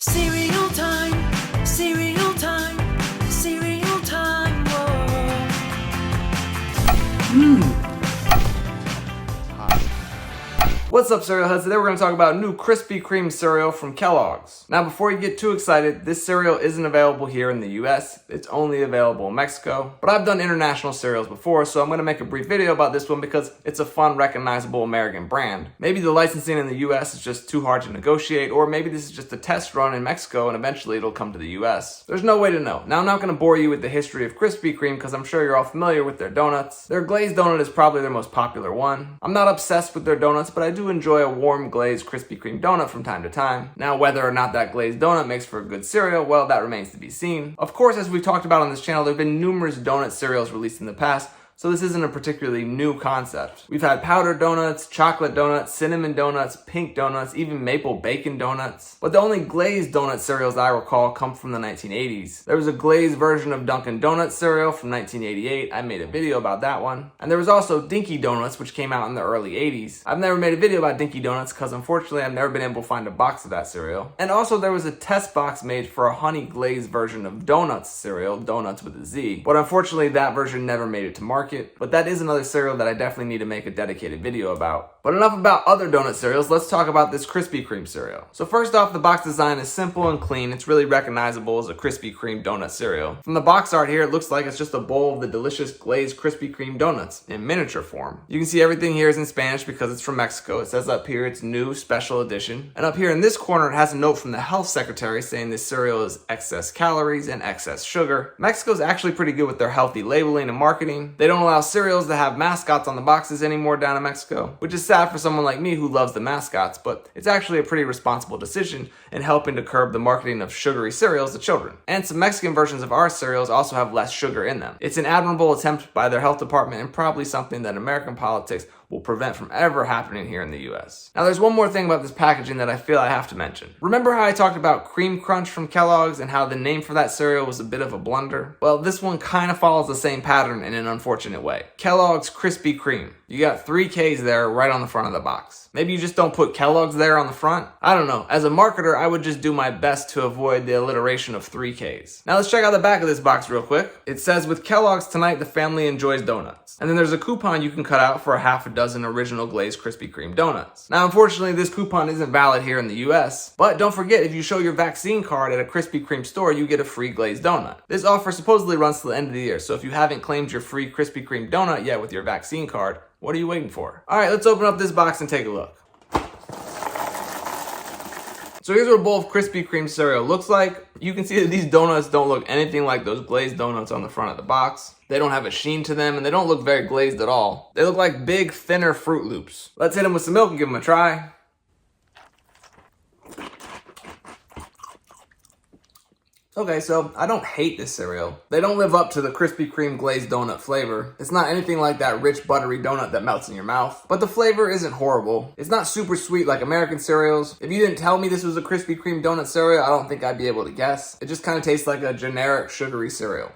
Cereal time, cereal time, cereal time, whoa. What's up, cereal heads? Today we're going to talk about new Krispy Kreme cereal from Kellogg's. Now, before you get too excited, this cereal isn't available here in the US. It's only available in Mexico. But I've done international cereals before, so I'm going to make a brief video about this one because it's a fun, recognizable American brand. Maybe the licensing in the US is just too hard to negotiate, or maybe this is just a test run in Mexico and eventually it'll come to the US. There's no way to know. Now, I'm not going to bore you with the history of Krispy Kreme because I'm sure you're all familiar with their donuts. Their glazed donut is probably their most popular one. I'm not obsessed with their donuts, but I do enjoy a warm glazed Krispy Kreme donut from time to time. Now, whether or not that glazed donut makes for a good cereal, well, that remains to be seen. Of course, as we've talked about on this channel, there have been numerous donut cereals released in the past, so this isn't a particularly new concept. We've had powdered donuts, chocolate donuts, cinnamon donuts, pink donuts, even maple bacon donuts. But the only glazed donut cereals I recall come from the 1980s. There was a glazed version of Dunkin' Donuts cereal from 1988. I made a video about that one. And there was also Dinky Donuts, which came out in the early 80s. I've never made a video about Dinky Donuts because unfortunately I've never been able to find a box of that cereal. And also there was a test box made for a honey glazed version of Donuts cereal, Donuts with a Z. But unfortunately that version never made it to market. But that is another cereal that I definitely need to make a dedicated video about. But enough about other donut cereals, let's talk about this Krispy Kreme cereal. So first off, the box design is simple and clean. It's really recognizable as a Krispy Kreme donut cereal. From the box art here, it looks like it's just a bowl of the delicious glazed Krispy Kreme donuts in miniature form. You can see everything here is in Spanish because it's from Mexico. It says up here it's new special edition. And up here in this corner, it has a note from the health secretary saying this cereal is excess calories and excess sugar. Mexico's actually pretty good with their healthy labeling and marketing. They don't allow cereals to have mascots on the boxes anymore down in Mexico, which is sad for someone like me who loves the mascots, but it's actually a pretty responsible decision in helping to curb the marketing of sugary cereals to children. And some Mexican versions of our cereals also have less sugar in them. It's an admirable attempt by their health department and probably something that American politics will prevent from ever happening here in the US. Now, there's one more thing about this packaging that I feel I have to mention. Remember how I talked about Cream Crunch from Kellogg's and how the name for that cereal was a bit of a blunder? Well, this one kind of follows the same pattern in an unfortunate way. Kellogg's Krispy Kreme. You got 3 Ks there right on the front of the box. Maybe you just don't put Kellogg's there on the front? I don't know. As a marketer, I would just do my best to avoid the alliteration of 3 Ks. Now let's check out the back of this box real quick. It says, with Kellogg's tonight, the family enjoys donuts. And then there's a coupon you can cut out for a half a dozen original glazed Krispy Kreme donuts. Now, unfortunately, this coupon isn't valid here in the US, but don't forget, if you show your vaccine card at a Krispy Kreme store, you get a free glazed donut. This offer supposedly runs till the end of the year, so if you haven't claimed your free Krispy Kreme donut yet with your vaccine card, what are you waiting for? All right, let's open up this box and take a look. So here's what a bowl of Krispy Kreme cereal looks like. You can see that these donuts don't look anything like those glazed donuts on the front of the box. They don't have a sheen to them and they don't look very glazed at all. They look like big, thinner Fruit Loops. Let's hit them with some milk and give them a try. Okay, so I don't hate this cereal. They don't live up to the Krispy Kreme glazed donut flavor. It's not anything like that rich buttery donut that melts in your mouth. But the flavor isn't horrible. It's not super sweet like American cereals. If you didn't tell me this was a Krispy Kreme donut cereal, I don't think I'd be able to guess. It just kind of tastes like a generic sugary cereal.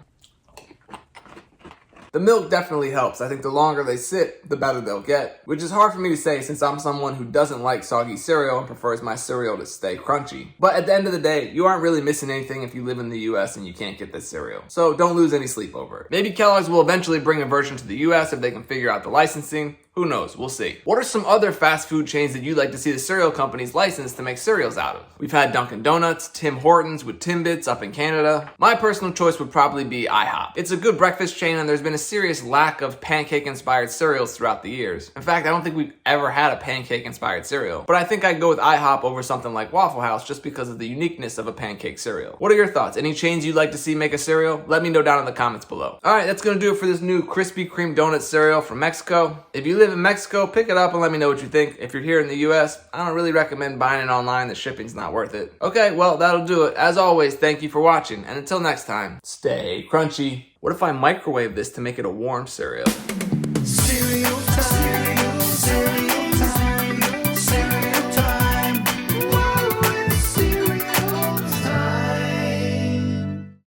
The milk definitely helps. I think the longer they sit, the better they'll get, which is hard for me to say since I'm someone who doesn't like soggy cereal and prefers my cereal to stay crunchy. But at the end of the day, you aren't really missing anything if you live in the US and you can't get this cereal. So don't lose any sleep over it. Maybe Kellogg's will eventually bring a version to the US if they can figure out the licensing. Who knows? We'll see. What are some other fast food chains that you'd like to see the cereal companies license to make cereals out of? We've had Dunkin' Donuts, Tim Hortons with Timbits up in Canada. My personal choice would probably be IHOP. It's a good breakfast chain and there's been a serious lack of pancake-inspired cereals throughout the years. In fact, I don't think we've ever had a pancake-inspired cereal. But I think I'd go with IHOP over something like Waffle House just because of the uniqueness of a pancake cereal. What are your thoughts? Any chains you'd like to see make a cereal? Let me know down in the comments below. Alright, that's gonna do it for this new Krispy Kreme donut cereal from Mexico. If you live in Mexico, pick it up and let me know what you think. If you're here in the US, I don't really recommend buying it online. The shipping's not worth it. Okay, well, that'll do it. As always, thank you for watching. And until next time, stay crunchy. What if I microwave this to make it a warm cereal?